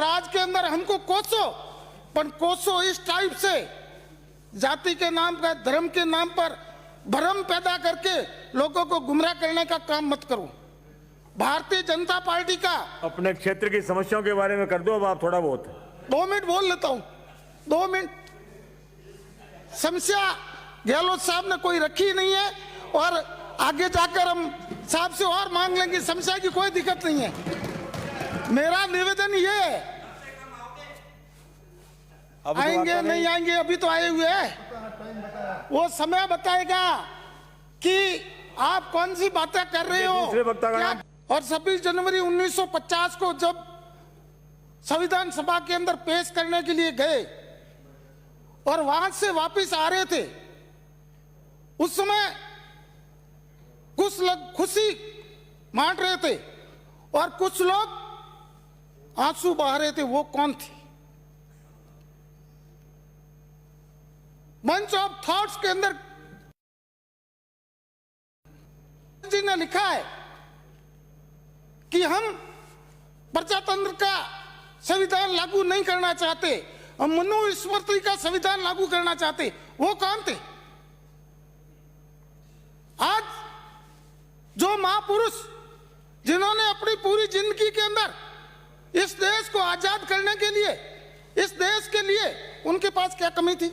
राज के अंदर हमको कोसो, पर कोसो इस टाइप से जाति के नाम पर, धर्म के नाम पर भ्रम पैदा करके लोगों को गुमराह करने का काम मत करो। भारतीय जनता पार्टी का अपने क्षेत्र की समस्याओं के बारे में कर दो अब आप थोड़ा बहुत। 2 मिनट बोल लेता हूं, 2 मिनट। समस्या गहलोत साहब ने कोई रखी नहीं है और आगे जाकर हम साहब से और मांग लेंगे, समस्या की कोई दिक्कत नहीं है। मेरा निवेदन ये है, आएंगे नहीं आएंगे अभी तो आए हुए हैं, वो समय बताएगा कि आप कौन सी बातें कर रहे हो। और 26 जनवरी 1950 को जब संविधान सभा के अंदर पेश करने के लिए गए और वहां से वापस आ रहे थे, उस समय कुछ लोग खुशी बांट रहे थे और कुछ लोग आंसू बहा रहे थे। वो कौन थे? मंच ऑफ थॉट्स के अंदर जी ने लिखा है कि हम प्रजातंत्र का संविधान लागू नहीं करना चाहते, हम मनुस्मृति का संविधान लागू करना चाहते। वो कौन थे? आज जो महापुरुष जिन्होंने अपनी पूरी जिंदगी के अंदर इस देश को आजाद करने के लिए, इस देश के लिए, उनके पास क्या कमी थी?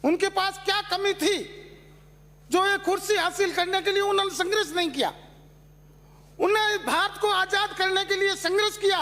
उनके पास क्या कमी थी जो ये कुर्सी हासिल करने के लिए उन्होंने संघर्ष नहीं किया? उन्हें भारत को आजाद करने के लिए संघर्ष किया।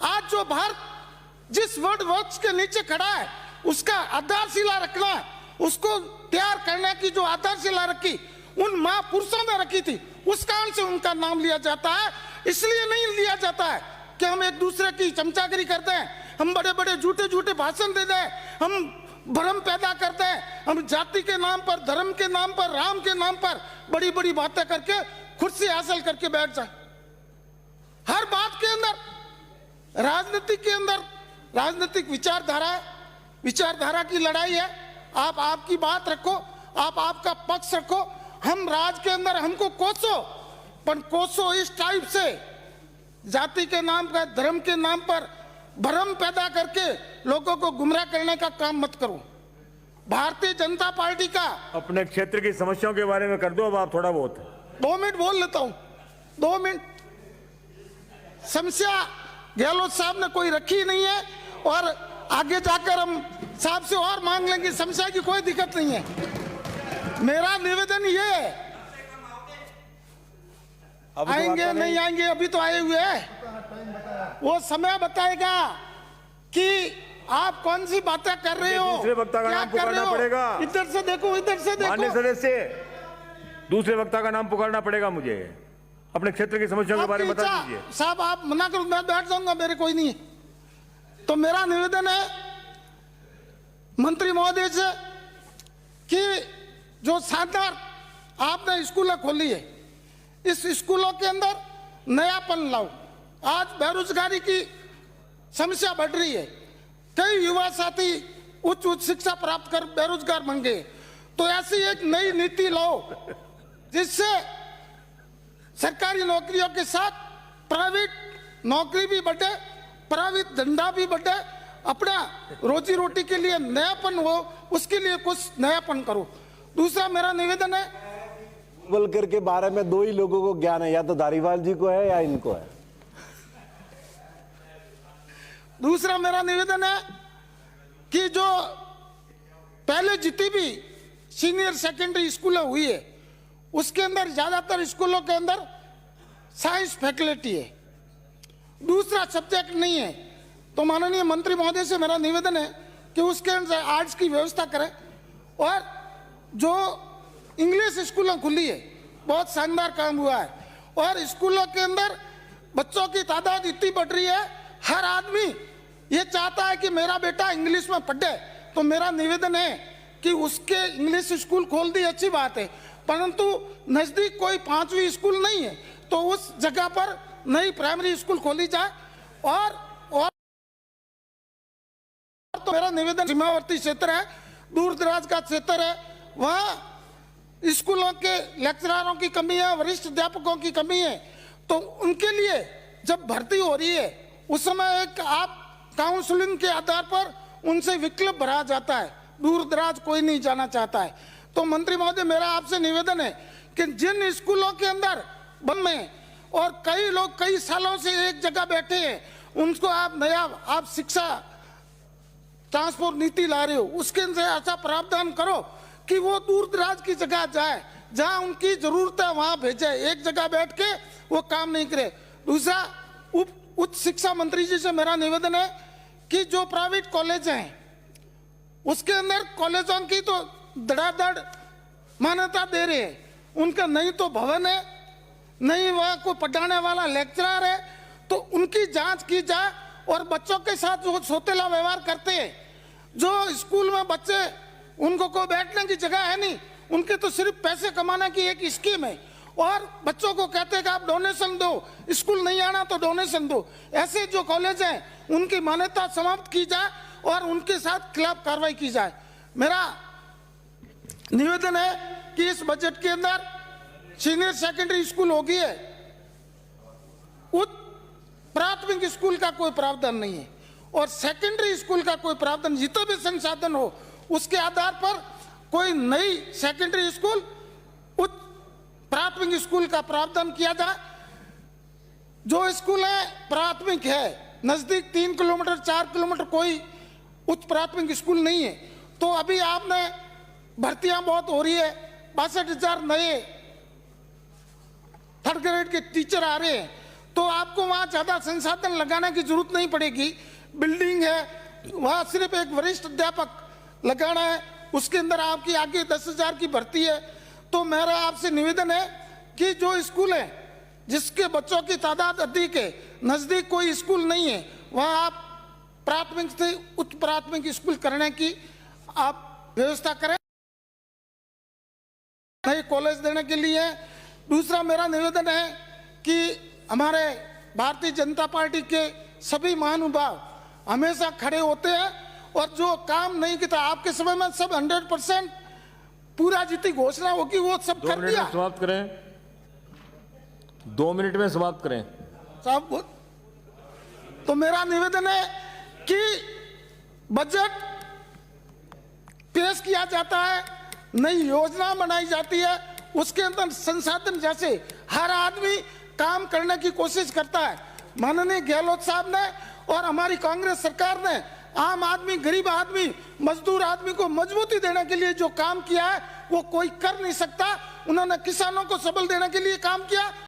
आज जो भारत जिस वट वृक्ष के नीचे खड़ा है उसका आधारशिला रखना है, उसको तैयार करने की जो आधारशिला रखी उन महापुरुषों ने रखी थी, उस कारण से उनका नाम लिया जाता है। इसलिए नहीं लिया जाता है कि हम एक दूसरे की चमचागिरी करते हैं, हम बड़े बड़े झूठे झूठे भाषण देते हैं, हम भ्रम पैदा करते हैं, हम जाति के नाम पर, धर्म के नाम पर, राम के नाम पर बड़ी बड़ी बातें करके कुर्सी हासिल करके बैठ जाए। हर बात के अंदर राजनीति के अंदर राजनीतिक विचारधारा की लड़ाई है। आप आपकी बात रखो, आप आपका पक्ष रखो, हम राज के अंदर हमको कोसो, पर कोसो इस टाइप से जाति के नाम पर, धर्म के नाम पर भ्रम पैदा करके लोगों को गुमराह करने का काम मत करो। भारतीय जनता पार्टी का अपने क्षेत्र की समस्याओं के बारे में कर दो अब आप थोड़ा बहुत। 2 मिनट बोल लेता हूं, 2 मिनट। समस्या गहलोत साहब ने कोई रखी नहीं है और आगे जाकर हम साहब से और मांग लेंगे, समस्या की कोई दिक्कत नहीं है। मेरा निवेदन ये है, आएंगे नहीं आएंगे अभी तो आए हुए हैं, वो समय बताएगा कि आप कौन सी बातें कर रहे हो। दूसरे वक्ता का नाम पुकारना पड़ेगा। इधर से देखो, इधर से देखो। माननीय सदस्य, दूसरे वक्ता का नाम पुकारना पड़ेगा मुझे। अपने क्षेत्र की समस्याओं के बारे में बता दीजिए। साहब आप मना करो, मैं बैठ जाऊंगा, मेरे कोई नहीं है। तो मेरा निवेदन है मंत्री महोदय से कि जो शानदार आपने स्कूलें खोली है, इस स्कूलों के अंदर नयापन लाओ। आज बेरोजगारी की समस्या बढ़ रही है, कई युवा साथी उच्च शिक्षा प्राप्त कर बेरोजगार बन गए। तो ऐसी एक नई नीति लाओ जिससे सरकारी नौकरियों के साथ प्राइवेट नौकरी भी बढ़े, प्राइवेट धंधा भी बढ़े, अपना रोजी रोटी के लिए नयापन हो, उसके लिए कुछ नयापन करो। दूसरा मेरा निवेदन है, गोलकर के बारे में 2 ही लोगों को ज्ञान है, या तो धारीवाल जी को है या इनको है। दूसरा मेरा निवेदन है कि जो पहले जितनी भी सीनियर सेकेंडरी स्कूलें हुई है उसके अंदर ज्यादातर स्कूलों के अंदर साइंस फैकल्टी है, दूसरा सब्जेक्ट नहीं है। तो माननीय मंत्री महोदय से मेरा निवेदन है कि उसके अंदर आर्ट्स की व्यवस्था करें। और जो इंग्लिश स्कूलें खुली है, बहुत शानदार काम हुआ है। और स्कूलों के अंदर बच्चों की तादाद इतनी बढ़ रही है, हर आदमी ये चाहता है कि मेरा बेटा इंग्लिश में पढ़े। तो मेरा निवेदन है कि उसके इंग्लिश स्कूल खोल दी, अच्छी बात है, परंतु नजदीक कोई 5वीं स्कूल नहीं है तो उस जगह पर नई प्राइमरी स्कूल खोली जाए। और तो मेरा निवेदन, सीमावर्ती क्षेत्र है, दूर दराज का क्षेत्र है, वहाँ स्कूलों के लेक्चररों की कमी है, वरिष्ठ अध्यापकों की कमी है। तो उनके लिए जब भर्ती हो रही है उस समय एक आप काउंसलिंग के आधार पर उनसे विकल्प भरा जाता है, दूर दराज कोई नहीं जाना चाहता है। तो मंत्री महोदय, मेरा आपसे निवेदन है कि जिन स्कूलों के अंदर बंद में और कई लोग कई सालों से एक जगह बैठे हैं, उनको आप नया आप शिक्षा ट्रांसपोर्ट नीति ला रहे हो, उसके अंदर ऐसा प्रावधान करो कि वो दूर दराज की जगह जाए, जहां उनकी जरूरत है वहां भेजे, एक जगह बैठ के वो काम नहीं करे। दूसरा, उच्च शिक्षा मंत्री जी से मेरा निवेदन है कि जो प्राइवेट कॉलेज हैं उसके अंदर कॉलेजों की तो धड़ाधड़ मान्यता दे रहे हैं, उनका नहीं तो भवन है, नहीं वह कोई पढ़ाने वाला लेक्चरर है, तो उनकी जांच की जाए। और बच्चों के साथ जो सौतेला व्यवहार करते हैं, जो स्कूल में बच्चे उनको कोई बैठने की जगह है नहीं, उनके तो सिर्फ पैसे कमाने की एक स्कीम है, और बच्चों को कहते हैं कि आप डोनेशन दो, स्कूल नहीं आना तो डोनेशन दो। ऐसे जो कॉलेज हैं उनकी मान्यता समाप्त की जाए और उनके साथ खिलाफ कार्रवाई की जाए। मेरा निवेदन है कि इस बजट के अंदर सीनियर सेकेंडरी स्कूल होगी है, उच्च प्राथमिक स्कूल का कोई प्रावधान नहीं है, और सेकेंडरी स्कूल का कोई प्रावधान, जितने भी संसाधन हो उसके आधार पर कोई नई सेकेंडरी स्कूल उच्च प्राथमिक स्कूल का प्रावधान किया जाए। जो स्कूल है प्राथमिक है, नजदीक 3 किलोमीटर 4 किलोमीटर कोई उच्च प्राथमिक स्कूल नहीं है, तो अभी आपने भर्तियां बहुत हो रही है, 62,000 नए थर्ड ग्रेड के टीचर आ रहे हैं, तो आपको वहां ज्यादा संसाधन लगाने की जरूरत नहीं पड़ेगी। बिल्डिंग है, वहां सिर्फ एक वरिष्ठ अध्यापक लगाना है, उसके अंदर आपकी आगे 10,000 की भर्ती है। तो मेरा आपसे निवेदन है कि जो स्कूल है जिसके बच्चों की तादाद अधिक है, नजदीक कोई स्कूल नहीं है, वहां आप प्राथमिक से उच्च प्राथमिक स्कूल करने की आप व्यवस्था करें, नए कॉलेज देने के लिए। दूसरा मेरा निवेदन है कि हमारे भारतीय जनता पार्टी के सभी महानुभाव हमेशा खड़े होते हैं, और जो काम नहीं किया आपके समय में सब 100% पूरा जितनी घोषणा होगी वो सब कर दिया। समाप्त करें, 2 मिनट में समाप्त करें साहब। तो मेरा निवेदन है कि बजट पेश किया जाता है, नई योजना बनाई जाती है, उसके अंदर संसाधन जैसे हर आदमी काम करने की कोशिश करता है। माननीय गहलोत साहब ने और हमारी कांग्रेस सरकार ने आम आदमी, गरीब आदमी, मजदूर आदमी को मजबूती देने के लिए जो काम किया है वो कोई कर नहीं सकता। उन्होंने किसानों को सबल देने के लिए काम किया।